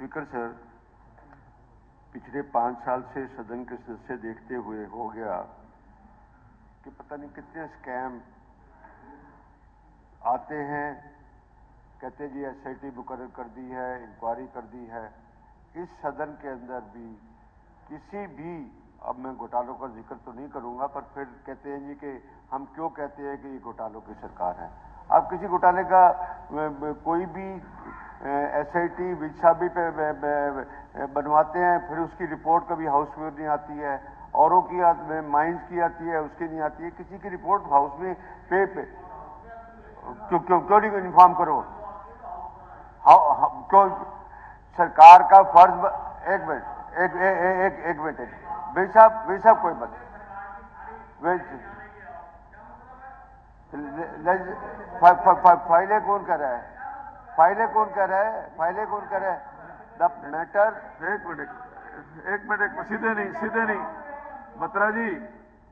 Speaker sir, पिछले 5 साल से सदन के सदस्य देखते हुए हो गया कि पता नहीं कितने स्कैम आते हैं, कहते जी SIT मुकर्रर कर दी है, इंक्वायरी कर दी है। इस सदन के अंदर भी किसी भी, अब मैं घोटालों का जिक्र तो नहीं करूंगा, पर फिर कहते हैं जी कि हम क्यों कहते हैं कि ये घोटालों की सरकार है। आप किसी घोटाले का कोई भी SIT विछाबी पे बनवाते हैं, फिर उसकी रिपोर्ट कभी हाउस में नहीं आती है, औरों की माइंस की आती है, उसकी नहीं आती है। किसी की रिपोर्ट हाउस में पे क्यों नहीं इन्फॉर्म करो? क्यों सरकार का फर्ज? एक मिनट बेशक कोई बात फाइलें कौन कर रहा है? फाइलें कौन कर रहा है? The matter. एक मिनट सीधे नहीं बत्रा जी,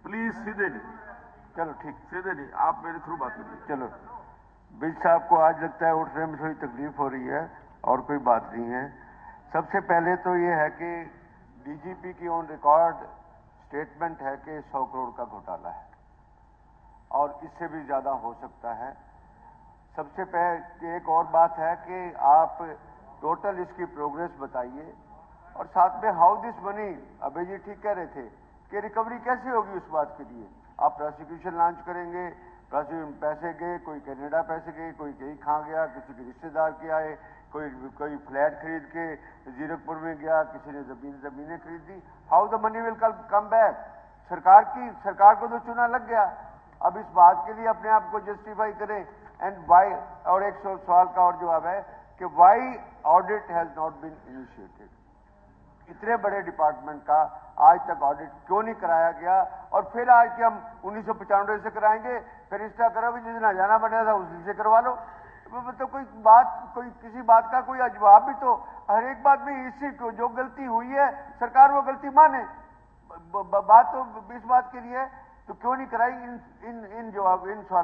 प्लीज सीधे नहीं। चलो ठीक, सीधे नहीं, आप मेरे थ्रू बात करिए। चलो, बिज साहब को आज लगता है उठने में थोड़ी तकलीफ हो रही है, और कोई बात नहीं है। सबसे पहले तो ये है कि DGP की ऑन रिकॉर्ड स्टेटमेंट है कि 100 करोड़ का घोटाला है और इससे भी ज्यादा हो सकता है। सबसे पहले एक और बात है कि आप टोटल इसकी प्रोग्रेस बताइए, और साथ में हाउ दिस मनी, अभय जी ठीक कह रहे थे कि रिकवरी कैसे होगी। उस बात के लिए आप प्रोसिक्यूशन लॉन्च करेंगे, पैसे गए, कोई कनाडा पैसे गए, कोई कहीं खा गया, किसी के रिश्तेदार के आए, कोई फ्लैट खरीद के जीरकपुर में गया, किसी ने जमीनें खरीद दी। How the money will come back? सरकार को तो चुना लग गया। अब इस बात के लिए अपने आप को जस्टिफाई करें, एंड वाई। और एक सवाल का और जवाब है कि why audit has not been initiated. इतने बड़े डिपार्टमेंट का आज तक ऑडिट क्यों नहीं कराया गया? और फिर आज के हम 1995 से कराएंगे, फिर इसका करो भी, जिस दिन हजाना बना था उस दिन से करवा लो। तो किसी बात का कोई जवाब भी तो, हर एक बात में इसी को जो गलती हुई है सरकार वो गलती माने। बात तो इस बात के लिए तो क्यों नहीं कराई इन सवालों